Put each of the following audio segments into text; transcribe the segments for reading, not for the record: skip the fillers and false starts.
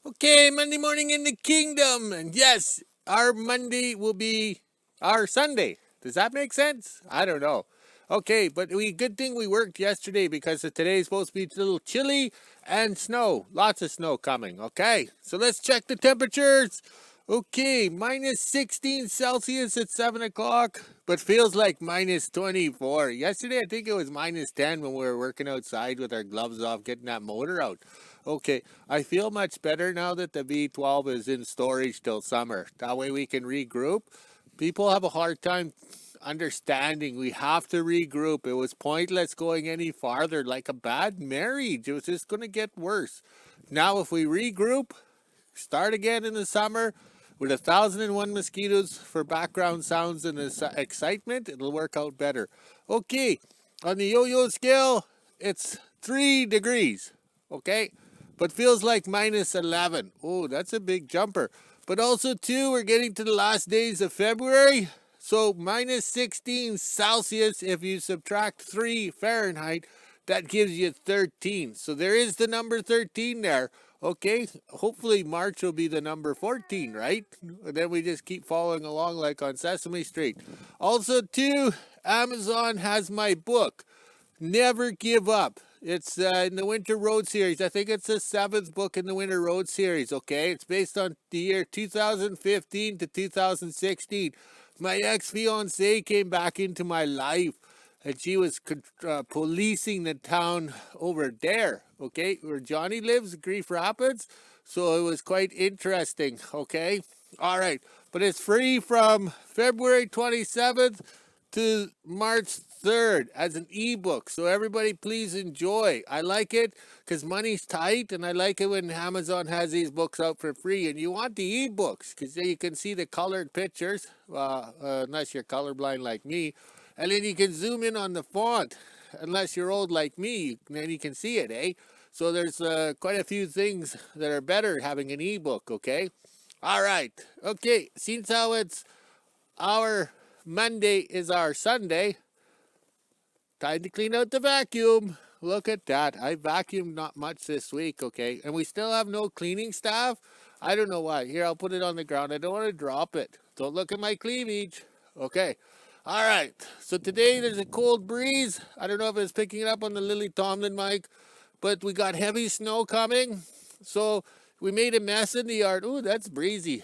Okay, Monday morning in the kingdom. And yes, our Monday will be our Sunday. Does that make sense? I don't know. Okay, but good thing we worked yesterday because today is supposed to be a little chilly and snow. Lots of snow coming. Okay, so let's check the temperatures. Okay, minus 16 Celsius at 7 o'clock, but feels like minus 24. Yesterday, I think it was minus 10 when we were working outside with our gloves off, getting that motor out. Okay, I feel much better now that the V12 is in storage till summer. That way we can regroup. People have a hard time understanding we have to regroup. It was pointless going any farther, like a bad marriage. It was just going to get worse. Now, if we regroup, start again in the summer with 1,001 mosquitoes for background sounds and excitement, it'll work out better. Okay, on the yo-yo scale, it's 3 degrees. Okay, but feels like minus 11. Oh, that's a big jumper. But also, too, we're getting to the last days of February. So minus 16 Celsius, if you subtract 3 Fahrenheit, that gives you 13. So there is the number 13 there. Okay, hopefully March will be the number 14, right? And then we just keep following along like on Sesame Street. Also, too, Amazon has my book, Never Give Up. It's in the Winter Road series. I think it's the 7th book in the Winter Road series, okay? It's based on the year 2015 to 2016. My ex-fiancée came back into my life, and she was policing the town over there, okay, where Johnny lives, Grief Rapids. So it was quite interesting, okay? All right, but it's free from February 27th to March 3rd as an ebook. So everybody please enjoy. I like it because money's tight, and I like it when Amazon has these books out for free. And you want the ebooks because then you can see the colored pictures, unless you're colorblind like me. And then you can zoom in on the font, unless you're old like me, then you can see it, eh? So there's quite a few things that are better having an ebook, okay? All right. Okay, since how it's our Monday is our Sunday, time to clean out the vacuum. Look at that. I vacuumed not much this week, okay? And we still have no cleaning staff. I don't know why. Here, I'll put it on the ground. I don't want to drop it. Don't look at my cleavage. Okay. All right. So today there's a cold breeze. I don't know if it's picking it up on the Lily Tomlin mic, but we got heavy snow coming. So we made a mess in the yard. Ooh, that's breezy.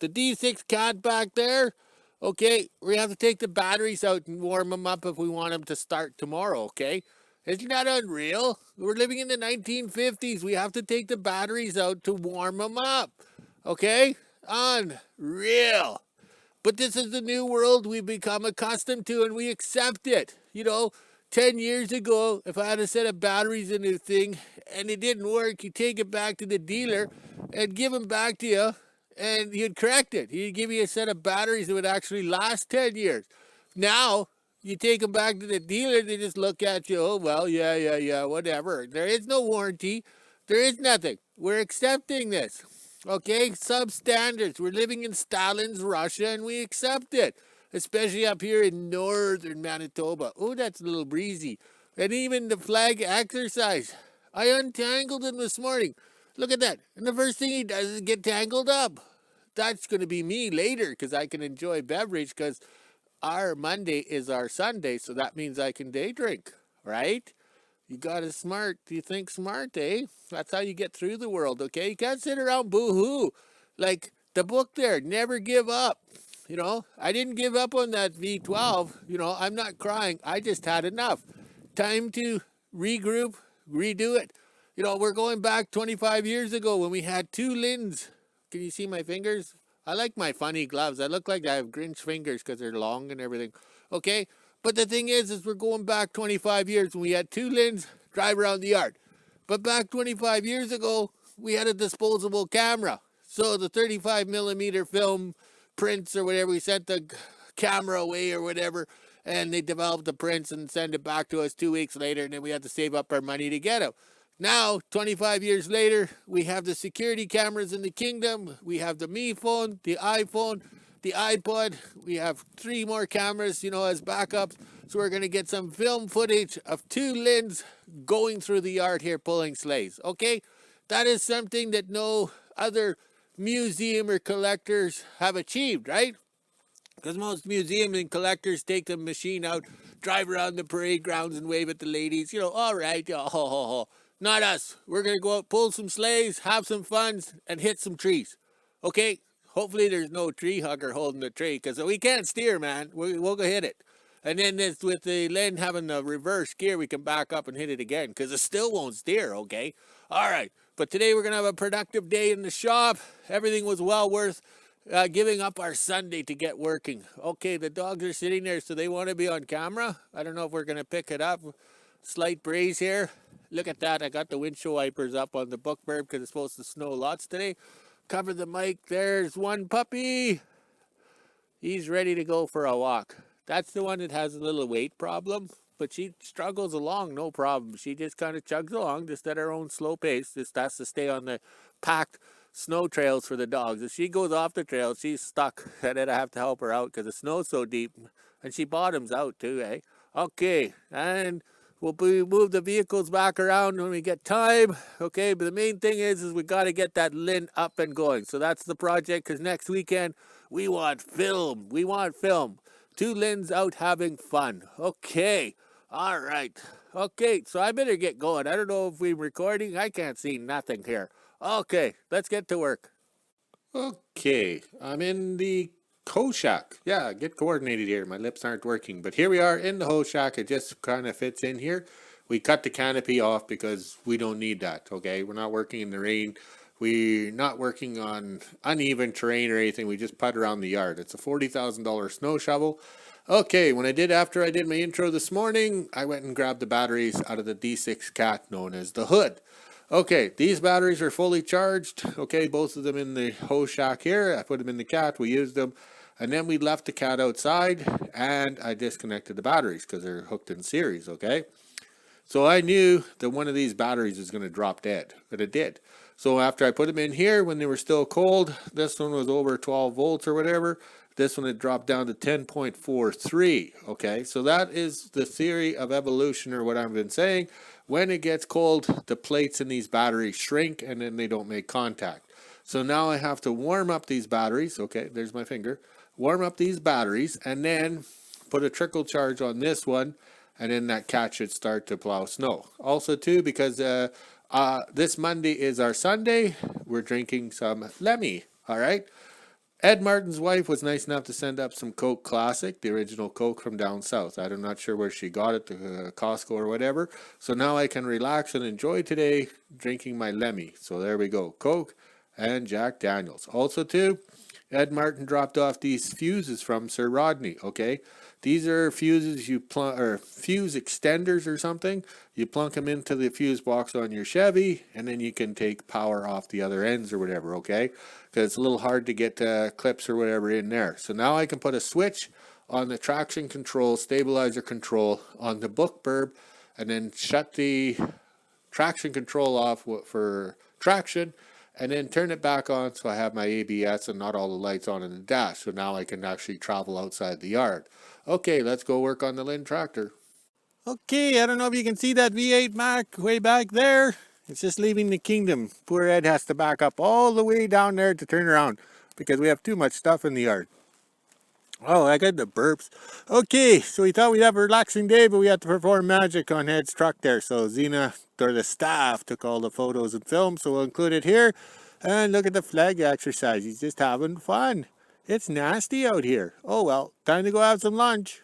The D6 cat back there. Okay, we have to take the batteries out and warm them up if we want them to start tomorrow, okay? Isn't that unreal? We're living in the 1950s. We have to take the batteries out to warm them up, okay? Unreal. But this is the new world we've become accustomed to, and we accept it. 10 years ago, if I had a set of batteries in this thing and it didn't work, you take it back to the dealer and give them back to you, and he'd correct it. He'd give you a set of batteries that would actually last 10 years. Now, you take them back to the dealer, they just look at you, oh, well, yeah, whatever. There is no warranty. There is nothing. We're accepting this. Okay, substandards. We're living in Stalin's Russia, and we accept it, especially up here in northern Manitoba. Oh, that's a little breezy. And even the flag exercise. I untangled him this morning. Look at that. And the first thing he does is get tangled up. That's going to be me later because I can enjoy beverage because our Monday is our Sunday, so that means I can day drink, right? You got to smart. You think smart, eh? That's how you get through the world, okay? You can't sit around boo-hoo. Like the book there, Never Give Up. I didn't give up on that V12. I'm not crying. I just had enough. Time to regroup, redo it. We're going back 25 years ago when we had 2 Linns. Can you see my fingers? I like my funny gloves. I look like I have Grinch fingers because they're long and everything. Okay? But the thing is we're going back 25 years when we had 2 Linns drive around the yard. But back 25 years ago, we had a disposable camera. So the 35 millimeter film prints or whatever, we sent the camera away or whatever, and they developed the prints and send it back to us 2 weeks later, and then we had to save up our money to get them. Now, 25 years later, we have the security cameras in the kingdom. We have the Me phone, the iPhone, the iPod. We have 3 more cameras, as backups. So we're going to get some film footage of 2 Linns going through the yard here pulling sleighs. Okay? that is something that no other museum or collectors have achieved, right? Because most museums and collectors take the machine out, drive around the parade grounds and wave at the ladies. All right, ho, ho, ho. Not us. We're going to go out, pull some sleighs, have some fun, and hit some trees. Okay? Hopefully there's no tree hugger holding the tree, because we can't steer, man. We'll go hit it. And then this, with the Linn having the reverse gear, we can back up and hit it again, because it still won't steer, okay? All right. But today we're going to have a productive day in the shop. Everything was well worth giving up our Sunday to get working. Okay, the dogs are sitting there, so they want to be on camera. I don't know if we're going to pick it up. Slight breeze here. Look at that. I got the windshield wipers up on the Bookbird because it's supposed to snow lots today. Cover the mic. There's one puppy. He's ready to go for a walk. That's the one that has a little weight problem, but she struggles along, no problem. She just kind of chugs along, just at her own slow pace. Just has to stay on the packed snow trails for the dogs. If she goes off the trail, she's stuck, and then I have to help her out because the snow's so deep, and she bottoms out too, eh? Okay, and we'll move the vehicles back around when we get time. Okay, but the main thing is we got to get that Linn up and going. So that's the project, because next weekend we want film. We want film. 2 Linns out having fun. Okay, all right. Okay, so I better get going. I don't know if we're recording. I can't see nothing here. Okay, let's get to work. Okay, I'm in the hoe shack. Yeah, get coordinated here. My lips aren't working. But here we are in the hoe shack. It just kind of fits in here. We cut the canopy off because we don't need that, okay? We're not working in the rain. We're not working on uneven terrain or anything. We just put around the yard. It's a $40,000 snow shovel. Okay, after I did my intro this morning, I went and grabbed the batteries out of the D6 cat known as the Hood. Okay, these batteries are fully charged. Okay, both of them in the hoe shack here. I put them in the cat, we used them. And then we left the cat outside and I disconnected the batteries because they're hooked in series, okay? So I knew that one of these batteries was going to drop dead, but it did. So after I put them in here when they were still cold, this one was over 12 volts or whatever. This one had dropped down to 10.43, okay? So that is the theory of evolution, or what I've been saying. When it gets cold, the plates in these batteries shrink and then they don't make contact. So now I have to warm up these batteries. Okay, there's my finger. Warm up these batteries and then put a trickle charge on this one, and then that cat should start to plow snow. Also too, because this Monday is our Sunday, we're drinking some Lemmy, all right? Ed Martin's wife was nice enough to send up some Coke Classic, the original Coke from down south. I'm not sure where she got it, to Costco or whatever. So now I can relax and enjoy today drinking my Lemmy. So there we go, Coke and Jack Daniels. Also too, Ed Martin dropped off these fuses from Sir Rodney, okay? These are fuses or fuse extenders or something. You plunk them into the fuse box on your Chevy, and then you can take power off the other ends or whatever, okay? Because it's a little hard to get clips or whatever in there. So now I can put a switch on the traction control, stabilizer control on the Bookbird, and then shut the traction control off for traction, and then turn it back on so I have my ABS and not all the lights on in the dash. So now I can actually travel outside the yard. Okay, let's go work on the Linn tractor. Okay, I don't know if you can see that V8 Mac way back there. It's just leaving the kingdom. Poor Ed has to back up all the way down there to turn around because we have too much stuff in the yard. Oh, I got the burps. Okay, so we thought we'd have a relaxing day, but we had to perform magic on Ed's truck there. So Zena, or the staff, took all the photos and film, so we'll include it here. And look at the flag exercise. He's just having fun. It's nasty out here. Oh well, time to go have some lunch.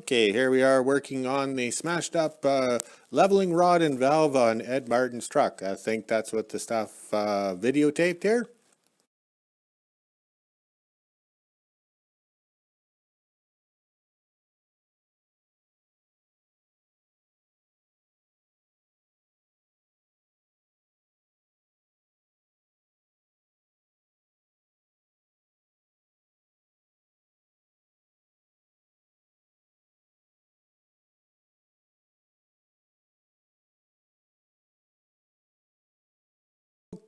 Okay, here we are working on the smashed up leveling rod and valve on Ed Martin's truck. I think that's what the stuff videotaped here.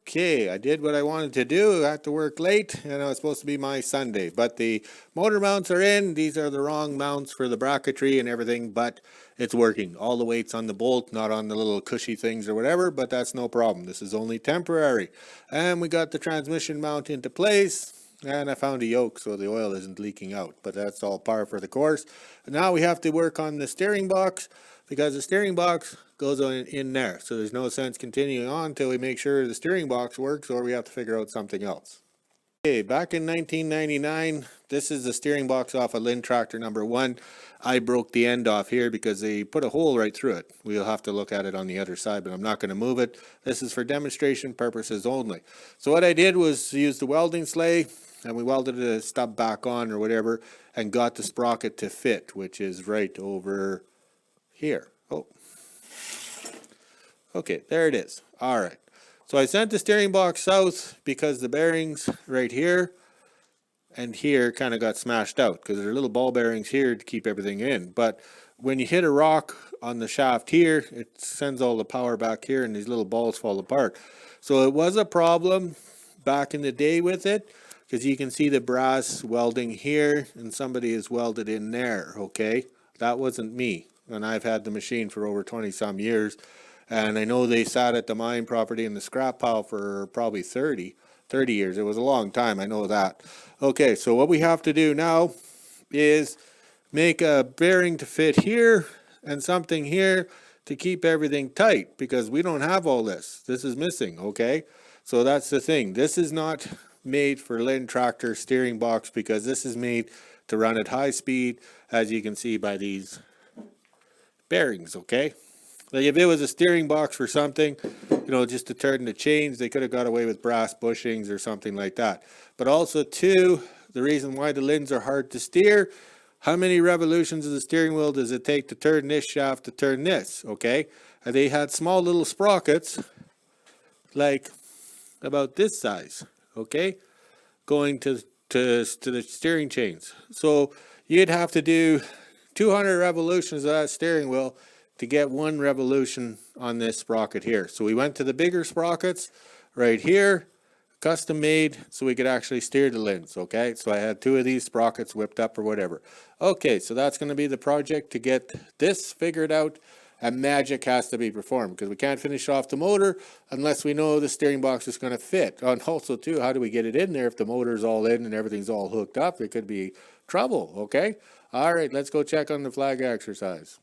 Okay, I did what I wanted to do. I had to work late, and it was supposed to be my Sunday. But the motor mounts are in. These are the wrong mounts for the bracketry and everything, but it's working. All the weight's on the bolt, not on the little cushy things or whatever, but that's no problem. This is only temporary. And we got the transmission mount into place, and I found a yoke so the oil isn't leaking out. But that's all par for the course. Now we have to work on the steering box, because the steering box goes in there. So there's no sense continuing on until we make sure the steering box works, or we have to figure out something else. Okay, back in 1999, this is the steering box off a Linn tractor number 1. I broke the end off here because they put a hole right through it. We'll have to look at it on the other side, but I'm not going to move it. This is for demonstration purposes only. So what I did was use the welding sleigh, and we welded the stub back on or whatever, and got the sprocket to fit, which is right over here. Oh, okay, there it is. All right. So I sent the steering box south because the bearings right here and here kind of got smashed out, because there are little ball bearings here to keep everything in. But when you hit a rock on the shaft here, it sends all the power back here and these little balls fall apart. So it was a problem back in the day with it, because you can see the brass welding here and somebody is welded in there. Okay, that wasn't me, and I've had the machine for over 20 some years. And I know they sat at the mine property in the scrap pile for probably 30 years. It was a long time, I know that. Okay, so what we have to do now is make a bearing to fit here and something here to keep everything tight, because we don't have all this. This is missing, okay? So that's the thing. This is not made for Linn tractor steering box, because this is made to run at high speed, as you can see by these bearings, okay? Like if it was a steering box for something, you know, just to turn the chains, they could have got away with brass bushings or something like that. But also too, the reason why the Linns are hard to steer, how many revolutions of the steering wheel does it take to turn this shaft to turn this, okay? And they had small little sprockets, like about this size, okay? Going to the steering chains. So you'd have to do 200 revolutions of that steering wheel to get one revolution on this sprocket here. So we went to the bigger sprockets right here, custom made, so we could actually steer the Linns, okay? So I had 2 of these sprockets whipped up or whatever. Okay, so that's going to be the project to get this figured out, and magic has to be performed, because we can't finish off the motor unless we know the steering box is going to fit. And also too, how do we get it in there if the motor's all in and everything's all hooked up? It could be trouble, okay? All right, let's go check on the flag exercise.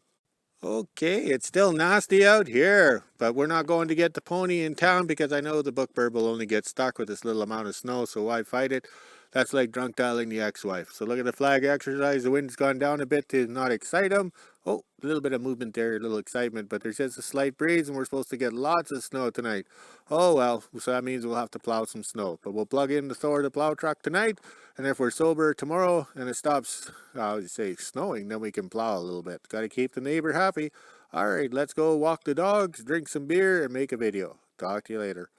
Okay, it's still nasty out here, but we're not going to get the pony in town, because I know the bookbird will only get stuck with this little amount of snow, so why fight it? That's like drunk dialing the ex-wife. So look at the flag exercise. The wind's gone down a bit to not excite them. Oh, a little bit of movement there, a little excitement, but there's just a slight breeze, and we're supposed to get lots of snow tonight. Oh well, so that means we'll have to plow some snow. But we'll plug in the Thor the plow truck tonight, and if we're sober tomorrow and it stops, I would say snowing, then we can plow a little bit. Got to keep the neighbor happy. All right, let's go walk the dogs, drink some beer, and make a video. Talk to you later.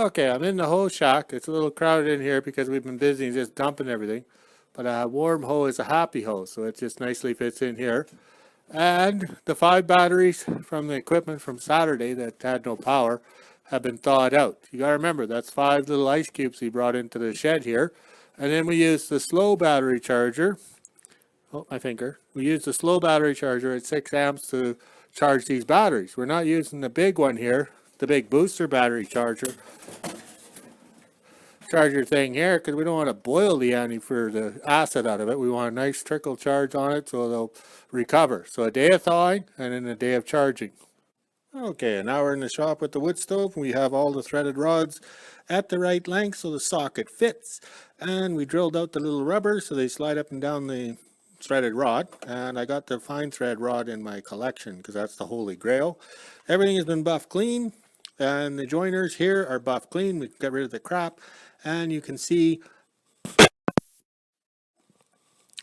Okay, I'm in the hoe shack. It's a little crowded in here because we've been busy just dumping everything. But a warm hoe is a happy hoe, so it just nicely fits in here. And the 5 batteries from the equipment from Saturday that had no power have been thawed out. You gotta remember, that's 5 little ice cubes he brought into the shed here. And then we used the slow battery charger. Oh, my finger. We used the slow battery charger at 6 amps to charge these batteries. We're not using the big one here, the big booster battery charger thing here, because we don't want to boil the ante for the acid out of it. We want a nice trickle charge on it so they'll recover. So a day of thawing and then a day of charging. Okay, and now we're in the shop with the wood stove. We have all the threaded rods at the right length so the socket fits. And we drilled out the little rubber so they slide up and down the threaded rod. And I got the fine thread rod in my collection because that's the holy grail. Everything has been buff clean. And the joiners here are buff clean. We got rid of the crap. And you can see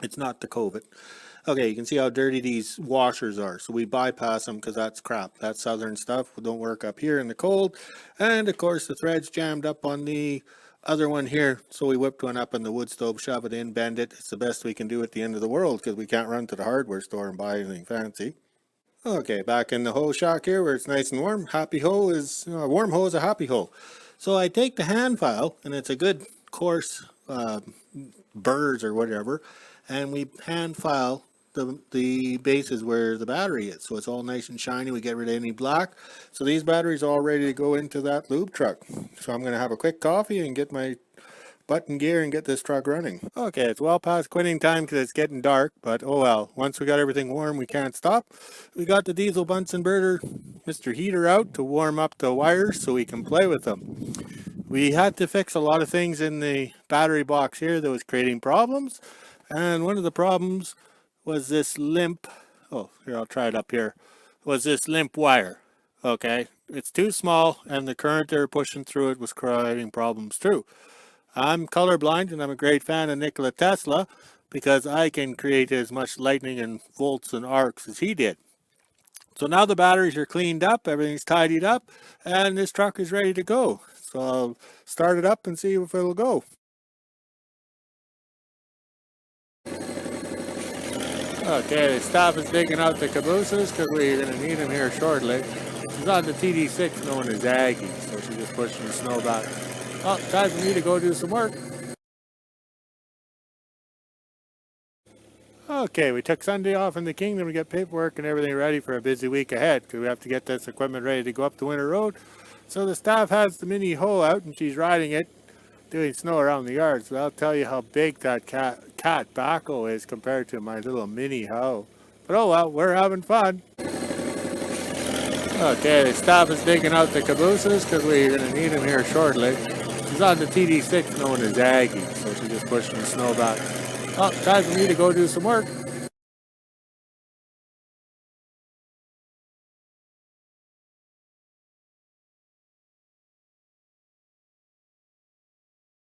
it's not the COVID. Okay, you can see how dirty these washers are. So we bypass them because that's crap. That's southern stuff. We don't work up here in the cold. And of course the thread's jammed up on the other one here. So we whipped one up in the wood stove, shove it in, bend it. It's the best we can do at the end of the world because we can't run to the hardware store and buy anything fancy. Okay, back in the hoe shack here where it's nice and warm. Happy hoe is, a warm hoe is a happy hoe. So I take the hand file, and it's a good coarse burrs or whatever, and we hand file the bases where the battery is. So it's all nice and shiny. We get rid of any black. So these batteries are all ready to go into that lube truck. So I'm going to have a quick coffee and get my butt in gear and get this truck running. Okay, it's well past quitting time because it's getting dark, but oh well. Once we got everything warm, we can't stop. We got the diesel Bunsen burner, Mr. Heater out to warm up the wires so we can play with them. We had to fix a lot of things in the battery box here that was creating problems, and one of the problems was this limp, oh, here, I'll try it up here, was this limp wire. Okay, it's too small, and the current they were pushing through it was creating problems too. I'm colorblind and I'm a great fan of Nikola Tesla because I can create as much lightning and volts and arcs as he did. So now the batteries are cleaned up, everything's tidied up, and this truck is ready to go. So I'll start it up and see if it'll go. Okay, the staff is digging out the cabooses because we're going to need them here shortly. She's on the TD6 known as Aggie, so she's just pushing the snow back. Oh, time for me to go do some work. Okay, we took Sunday off in the kingdom to get paperwork and everything ready for a busy week ahead because we have to get this equipment ready to go up the winter road. So the staff has the mini hoe out and she's riding it, doing snow around the yard. So I'll tell you how big that cat backhoe is compared to my little mini hoe. But oh well, we're having fun. Okay, the staff is digging out the cabooses because we're going to need them here shortly. She's on the TD6 known as Aggie, so she's just pushing the snow back. Oh, time for me to go do some work.